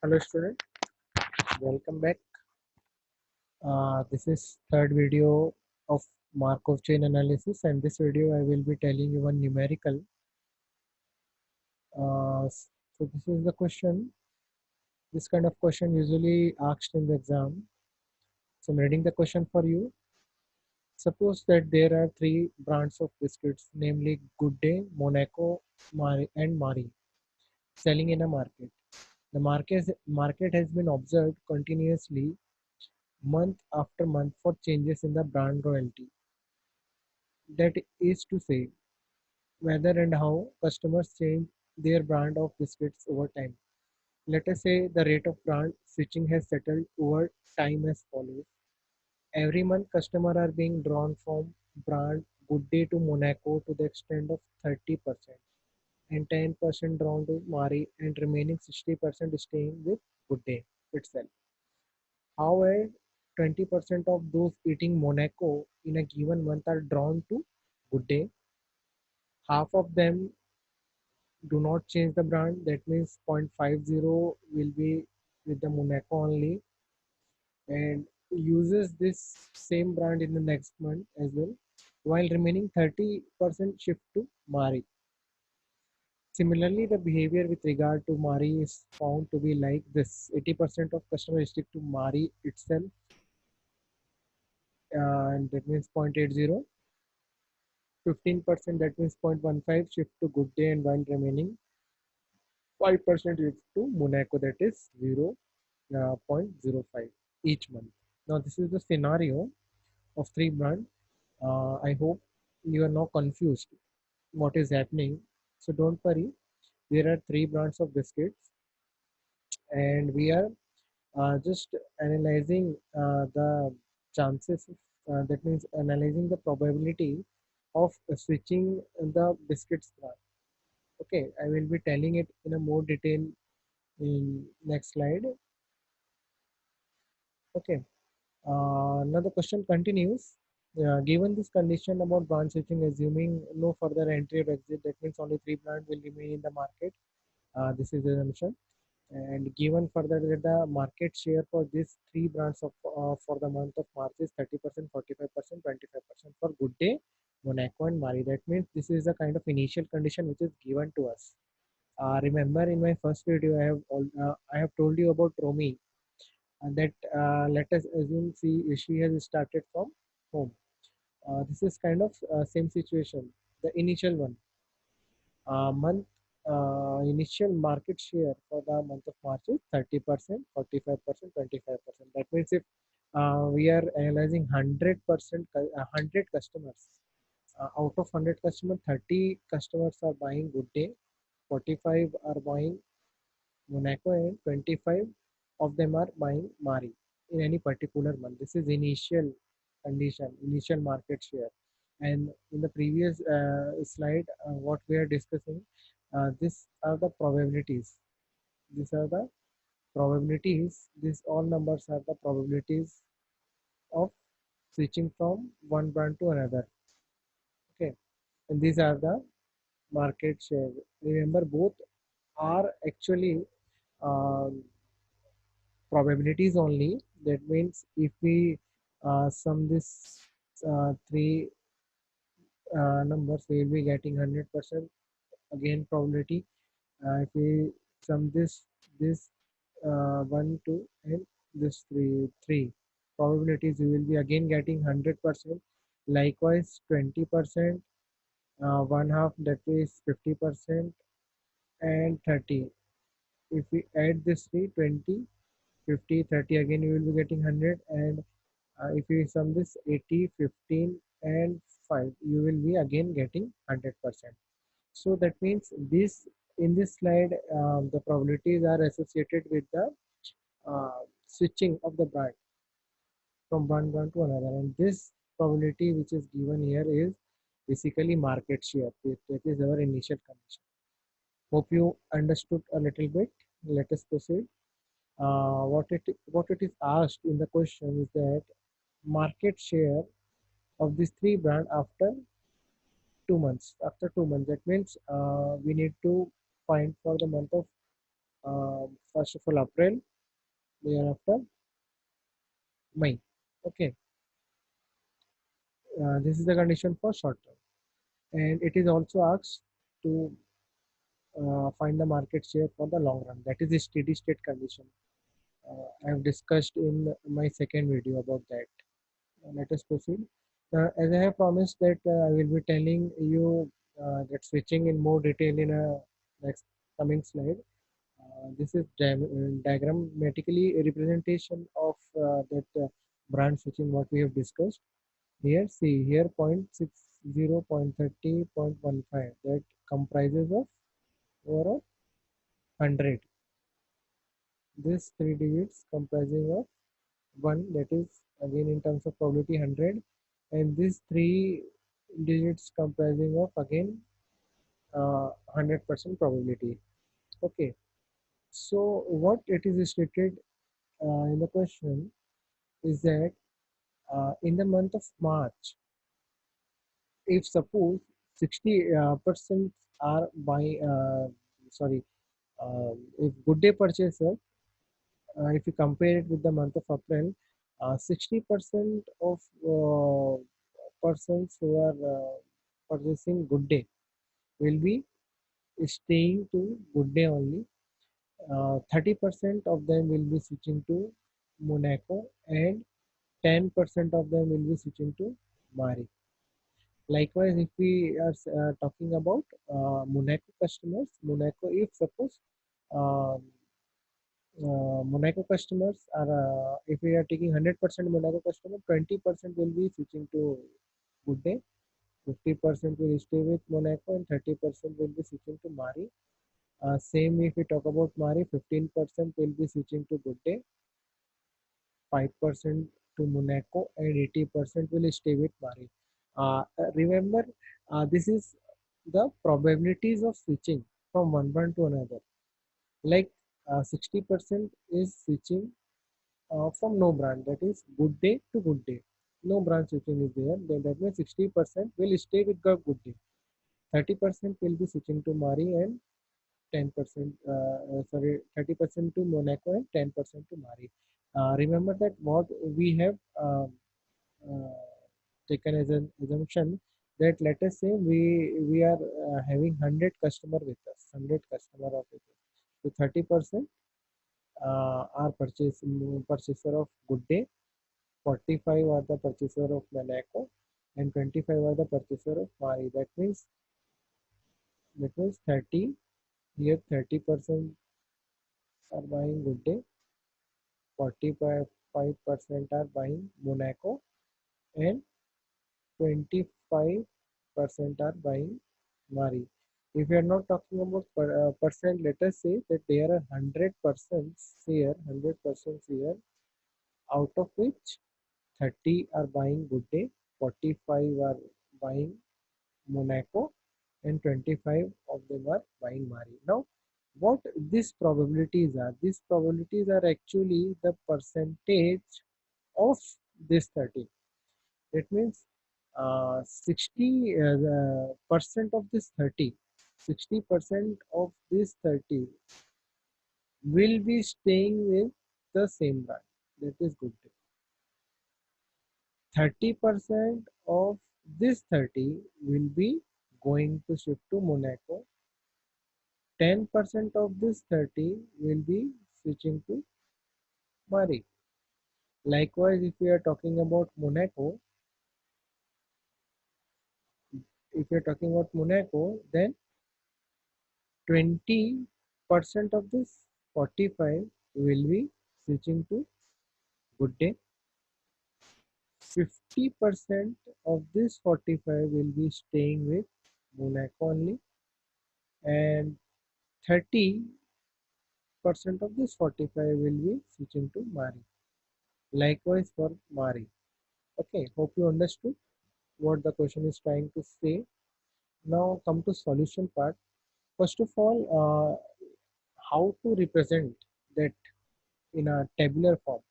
Hello student, welcome back. This is third video of Markov chain analysis, and this video I will be telling you one numerical. So this is the question. This kind of question usually asked in the exam. So I'm reading the question for you. Suppose that there are three brands of biscuits, namely Good Day, Monaco, and Marie, selling in a market. The market has been observed continuously month after month for changes in the brand royalty. That is to say, whether and how customers change their brand of biscuits over time. Let us say the rate of brand switching has settled over time as follows. Every month, customers are being drawn from brand Good Day to Monaco to the extent of 30%, and 10% drawn to Marie, and remaining 60% staying with Good Day itself. However, 20% of those eating Monaco in a given month are drawn to Good Day. Half of them do not change the brand. That means 0.50 will be with the Monaco only, and uses this same brand in the next month as well, while remaining 30% shift to Mari. Similarly, the behavior with regard to Mari is found to be like this: 80% of customers stick to Mari itself, and that means 0.80. 15%, that means 0.15, shift to Good Day, and while remaining 5% shift to Monaco, that is 0.05 each month. Now this is the scenario of three brand. I hope you are not confused what is happening. So don't worry. There are three brands of biscuits, and we are just analyzing the chances. That means analyzing the probability of switching the biscuits brand. Okay, I will be telling it in a more detail in next slide. Okay. Now the question continues. Given this condition about brand switching, assuming no further entry or exit, that means only three brands will remain in the market. This is the assumption. And given further that the market share for these three brands of for the month of March is 30%, 45%, 25% for Good Day, Monaco, and Mari. That means this is a kind of initial condition which is given to us. Remember, in my first video, I have told you about Romy, and that let us assume she has started from home. This is kind of same situation. The initial one month initial market share for the month of March is 30%, 45%, 25%. That means if we are analyzing 100%, 100 customers, out of 100 customers, 30 customers are buying Good Day, 45 are buying Monaco, and 25 of them are buying Mari in any particular month. This is initial condition, initial market share. And in the previous slide, what we are discussing, these are the probabilities. These are the probabilities. These all numbers are the probabilities of switching from one brand to another. Okay, and these are the market share. Remember, both are actually um, probabilities only. That means if we sum this three numbers, we will be getting 100% again probability. If we sum this 1, 2, and this three probabilities, you will be again getting 100%. Likewise, 20%, one half, that is 50%, and 30. If we add this three, 20, 50, 30, again you will be getting 100, and if you sum this 80, 15, and 5, you will be again getting 100%. So that means this, in this slide, the probabilities are associated with the switching of the brand from one brand to another, and this probability which is given here is basically market share. That is our initial condition. Hope you understood a little bit. Let us proceed. What it is asked in the question is that market share of these three brand after 2 months. After 2 months, that means we need to find for the month of First of all, April, thereafter May. Okay, this is the condition for short term, and it is also asked to find the market share for the long run. That is a steady state condition. I have discussed in my second video about that. Let us proceed. As I have promised that I will be telling you that switching in more detail in a next coming slide. This is diagrammatically a representation of that branch switching what we have discussed. Here, see here 0.60, 0.30, 0.15 that comprises of overall 100. This three digits comprising of 1, that is again in terms of probability 100, and these three digits comprising of again 100% probability. Okay, so what it is stated in the question is that in the month of March, if suppose 60% are by sorry if good day purchaser, if you compare it with the month of April, 60% of persons who are purchasing good day will be staying to good day only. 30% of them will be switching to Monaco, and 10% of them will be switching to Mari. Likewise, if we are talking about Monaco customers, Monaco, if suppose uh, Monaco customers are, if we are taking 100% Monaco customer, 20% will be switching to Good Day, 50% will stay with Monaco, and 30% will be switching to Mari. Same if we talk about Mari, 15% will be switching to Good Day, 5% to Monaco, and 80% will stay with Mari. Remember, this is the probabilities of switching from one brand to another. Like 60% is switching from no brand, that is Good Day to Good Day. No brand switching is there. Then that means 60% will stay with the Good Day. 30% will be switching to Mari, and 10% 30% to Monaco, and 10% to Mari. Remember that what we have uh, taken as an assumption, that let us say we are having 100 customer with us, 100 customer of it. So 30% are purchaser of Good Day, 45 are the purchaser of Monaco, and 25 are the purchaser of Mari. That means 30, here 30% are buying Good Day, 45% are buying Monaco, and 25% are buying Mari. If we are not talking about percent, let us say that there are 100% here, 100% here, out of which 30 are buying Good Day, 45 are buying Monaco, and 25 of them are buying Mari. Now, what these probabilities are? These probabilities are actually the percentage of this 30. That means 60 percent of this 30, 60% of this 30 will be staying with the same brand. That is Good Day. 30% of this 30 will be going to shift to Monaco. 10% of this 30 will be switching to Mari. Likewise, if we are talking about Monaco, then 20% of this 45 will be switching to Good Day. 50% of this 45 will be staying with Monaco only, and 30% of this 45 will be switching to Mari. Likewise for Mari. Okay, hope you understood what the question is trying to say. Now come to solution part. First of all, how to represent that in a tabular form.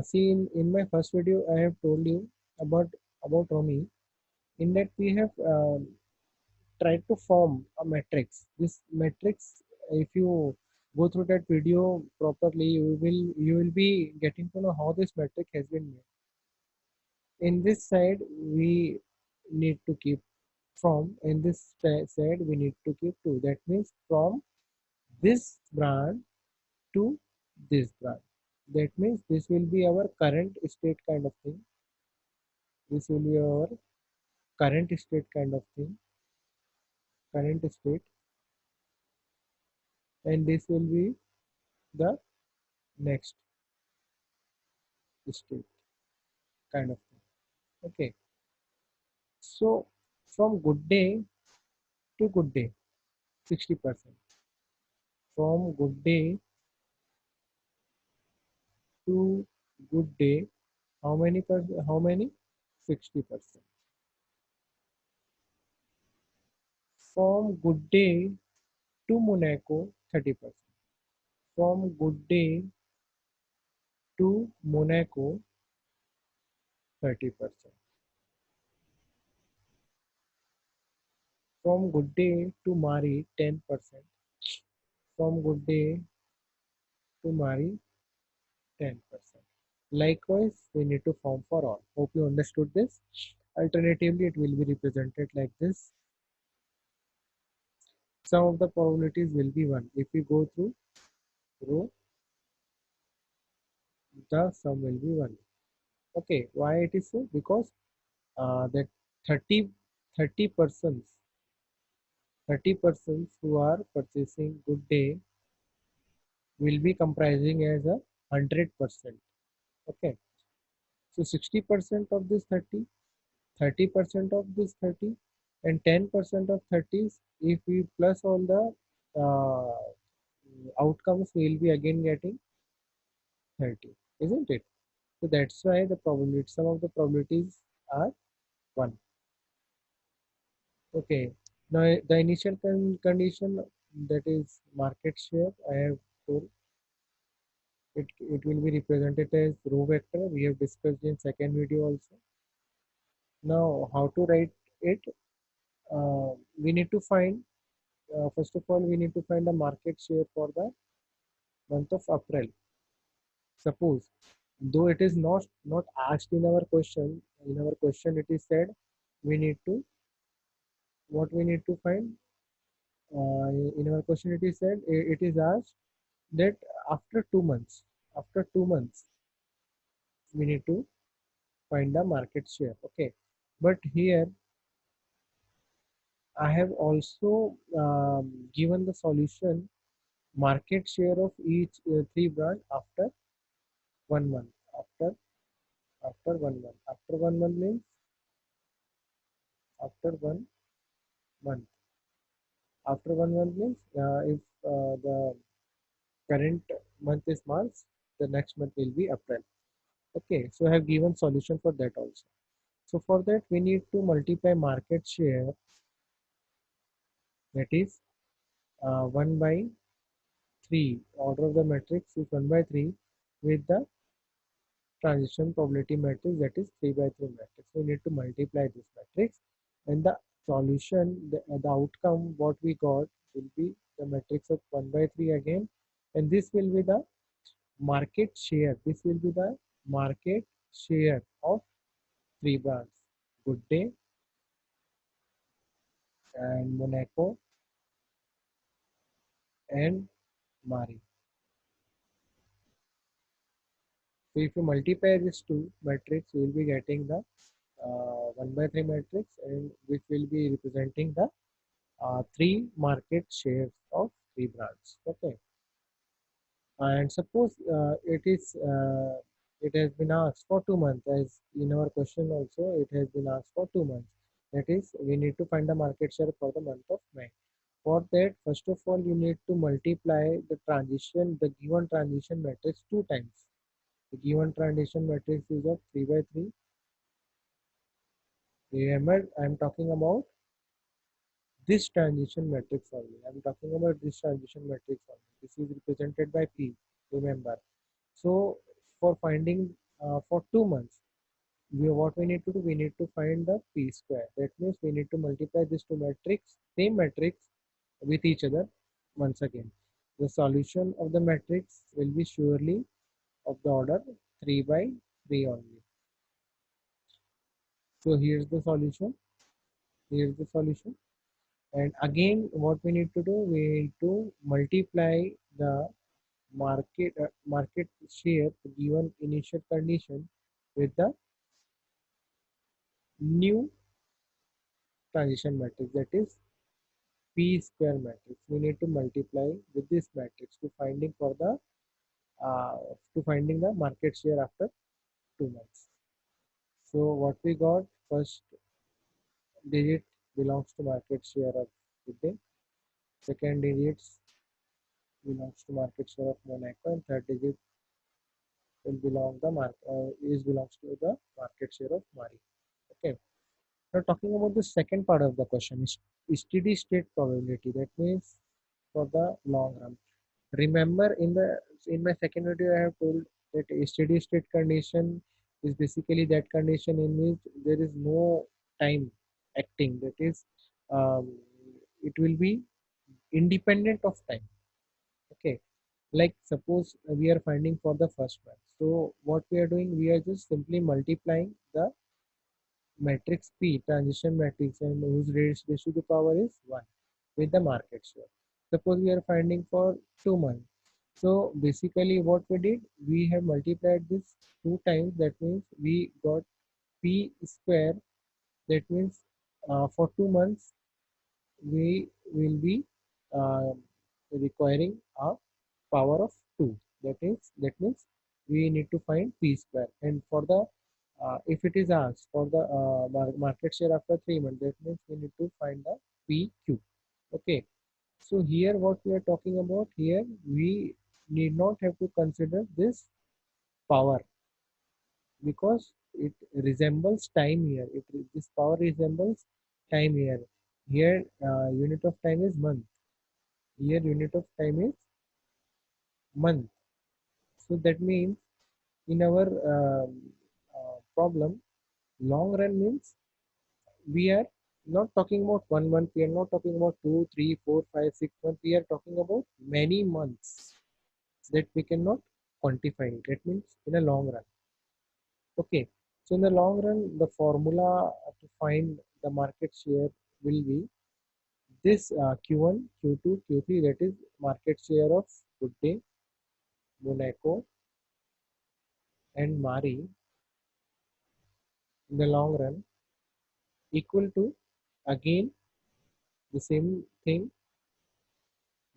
See, in my first video, I have told you about Romy. In that, we have tried to form a matrix. This matrix, if you go through that video properly, you will be getting to know how this metric has been made. In this side we need to keep from, in this side we need to keep to. That means from this brand to this brand. That means this will be our current state kind of thing. This will be our current state kind of thing, current state, and this will be the next state kind of thing. Okay, so from good day to good day, 60%. From good day to good day, how many percent? How many? 60%. From good day to Monaco, 30%. From good day to Monaco, 30%. From good day to Mari, 10%. From good day to Mari, 10%. Likewise, we need to form for all. Hope you understood this. Alternatively, it will be represented like this. Some of the probabilities will be 1. If we go through row, the sum will be 1. Okay, why it is so? Because that 30 30 persons 30 persons who are purchasing good day will be comprising as a 100%. Okay, so 60% of this 30, 30% of this 30, and 10% of 30s, if we plus all the outcomes, we will be again getting 30, isn't it? So that's why the probability, some of the probabilities are 1. Okay, now the initial condition, that is market share, I have told it will be represented as row vector. We have discussed in second video also. Now how to write it? We need to find, first of all, we need to find the market share for the month of April. Suppose, though it is not asked in our question it is said we need to, what we need to find, in our question it is said, it is asked that after 2 months, after 2 months we need to find the market share. Okay, but here I have also given the solution market share of each three brand after 1 month. After 1 month. After 1 month means after 1 month. After 1 month means if the current month is March, the next month will be April. Okay, so I have given solution for that also. So for that we need to multiply market share, that is 1 by 3. Order of the matrix is 1 by 3 with the transition probability matrix, that is 3 by 3 matrix. We need to multiply this matrix, and the solution, the outcome what we got will be the matrix of 1 by 3 again, and this will be the market share. This will be the market share of three brands: Good Day and Monaco and Mari. So if you multiply these two matrix, you will be getting the 1 by 3 matrix, and which will be representing the three market shares of three brands. Okay, and suppose it has been asked for 2 months, as in our question also it has been asked for 2 months. That is, we need to find the market share for the month of May. For that, first of all, you need to multiply the given transition matrix 2 times. The given transition matrix is of 3 by 3. Remember, I am talking about this transition matrix only. I am talking about this transition matrix only. This is represented by P. Remember. So for finding for 2 months, what we need to do, we need to find the P square. That means we need to multiply these two matrix, same matrix, with each other once again. The solution of the matrix will be surely of the order 3 by 3 only. So here's the solution. Here's the solution. And again, what we need to do, we need to multiply the market share given initial condition with the new transition matrix, that is p square matrix. We need to multiply with this matrix to finding for the uh, to finding the market share after 2 months. So what we got, first digit belongs to market share of Good. Second digit belongs to market share of Monaco, and third digit will belongs to the market share of Mari. Okay. Now talking about the second part of the question is steady state probability. That means for the long run. Remember in my second video I have told that a steady state condition is basically that condition in which there is no time acting. That is, um, it will be independent of time. Okay, like suppose we are finding for the first one. So what we are doing, we are just simply multiplying the matrix P, transition matrix, and whose ratio to power is 1 with the market share. Suppose we are finding for 2 months. So basically what we did, we have multiplied this 2 times. That means we got P square. That means for 2 months we will be uh, requiring a power of 2. That means we need to find p square, and for the if it is asked for the market share after 3 months, that means we need to find the pq. Okay, so here what we are talking about, here we need not have to consider this power because it resembles time here. This power resembles time here. Here unit of time is month. Here unit of time is month. So that means in our problem, long run means we are not talking about 1 month. We are not talking about 2, 3, 4, 5, 6 months. We are talking about many months that we cannot quantify. That means in a long run. Okay. So in the long run, the formula to find the market share will be this Q1, Q2, Q3, that is market share of Good Day, Monaco, and Mari in the long run equal to again the same thing,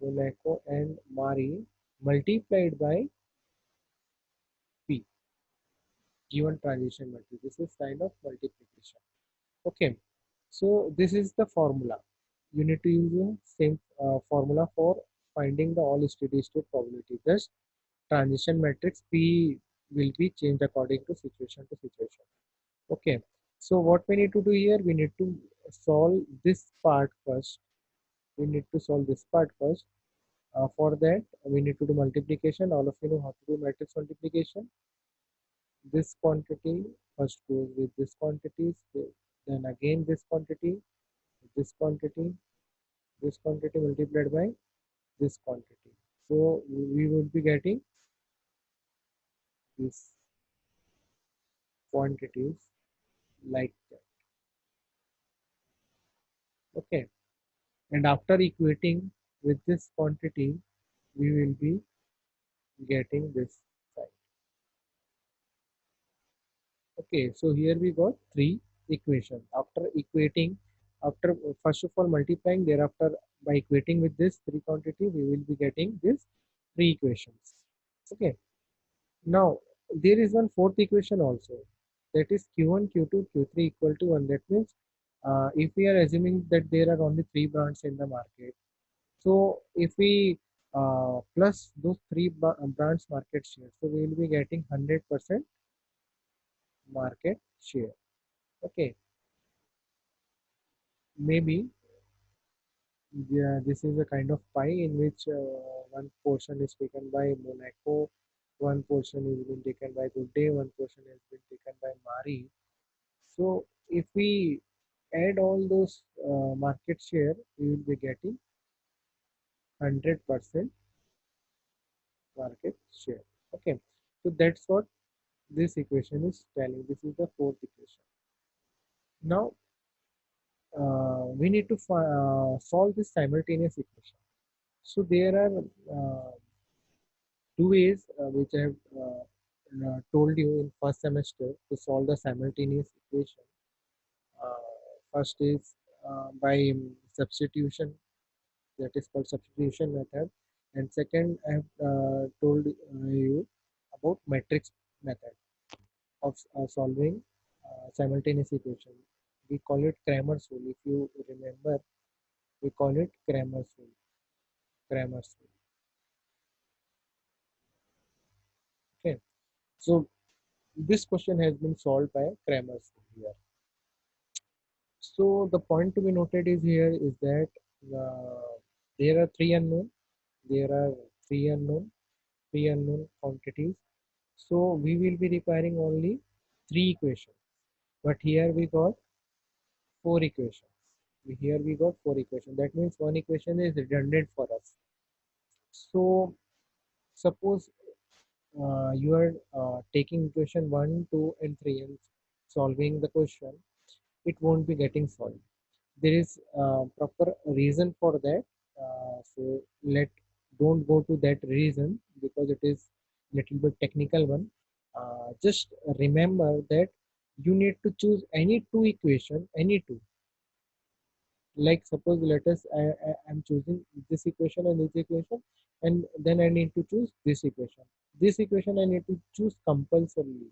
Monaco and Mari multiplied by P given transition matrix. This is kind of multiplication. Okay, so this is the formula. You need to use the same formula for finding the all steady state probability. Thus, transition matrix P will be changed according to situation to situation. Okay, so what we need to do here, we need to solve this part first. We need to solve this part first. For that, we need to do multiplication. All of you know how to do matrix multiplication. This quantity first goes with this quantity, then again this quantity, this quantity multiplied by this quantity. So we would be getting these quantities like that. Okay, and after equating with this quantity, we will be getting this side. Okay, so here we got three equations. After equating, after first of all multiplying, thereafter by equating with this three quantity, we will be getting this three equations. Okay, now there is one fourth equation also, that is Q1, Q2, Q3 equal to 1. That means if we are assuming that there are only three brands in the market, so if we plus those three brands market share, so we will be getting 100% market share. Okay, maybe yeah, this is a kind of pie in which one portion is taken by Monaco, one portion is been taken by Good Day, one portion has been taken by Mari. So if we add all those market share, we will be getting 100%. market share. Okay, so that's what this equation is telling. This is the fourth equation. Now we need to solve this simultaneous equation. So there are two ways which I have told you in first semester to solve the simultaneous equation. First is by substitution, that is called substitution method, and second I have told you about matrix method of solving simultaneous equation. We call it Cramer's rule. If you remember, we call it Cramer's rule. Cramer's rule. Okay. So this question has been solved by Cramer's rule here. So the point to be noted is here is that there are three unknown. There are three unknown quantities. So we will be requiring only three equations. But here we got four equations. Here we got four equations. That means one equation is redundant for us. So suppose you are taking equation 1, 2 and 3 and solving the question, it won't be getting solved. There is proper reason for that. So don't go to that reason because it is little bit technical one. Just remember that you need to choose any two equation, any two. Like suppose let us I'm choosing this equation and this equation, and then I need to choose this equation. This equation I need to choose compulsorily.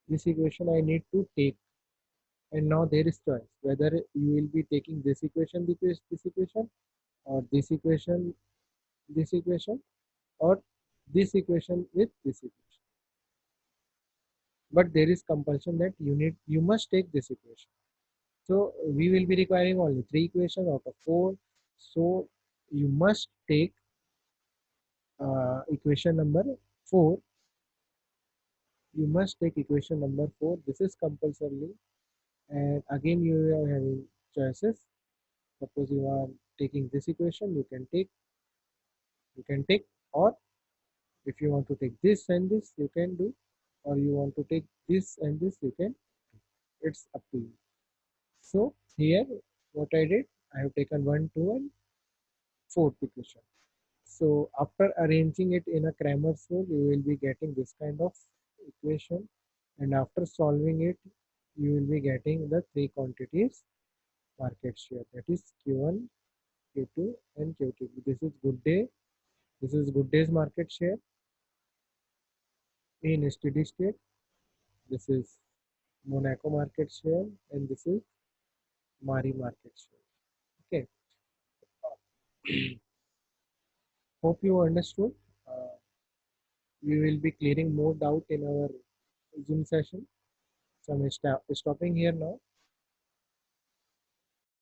This equation I need to take, and now there is choice whether you will be taking this equation, this equation, or this equation, or this equation with this equation. But there is compulsion that you must take this equation. So we will be requiring only three equations out of four. So you must take equation number 4. You must take equation number 4. This is compulsorily, and again you are having choices. Suppose you are taking this equation, you can take, or if you want to take this and this, you can do, or you want to take this and this, you can. It's up to you. So here, what I did, I have taken 1, 2, and fourth equation. So after arranging it in a Cramer's rule, you will be getting this kind of equation, and after solving it, you will be getting the three quantities market share, that is Q1, Q2, and Q3. This is good day. This is good day's market share in steady state. This is Monaco market share, and this is Mari market share. Okay, hope you understood. Uh, we will be clearing more doubt in our Zoom session. So I'm stopping here now.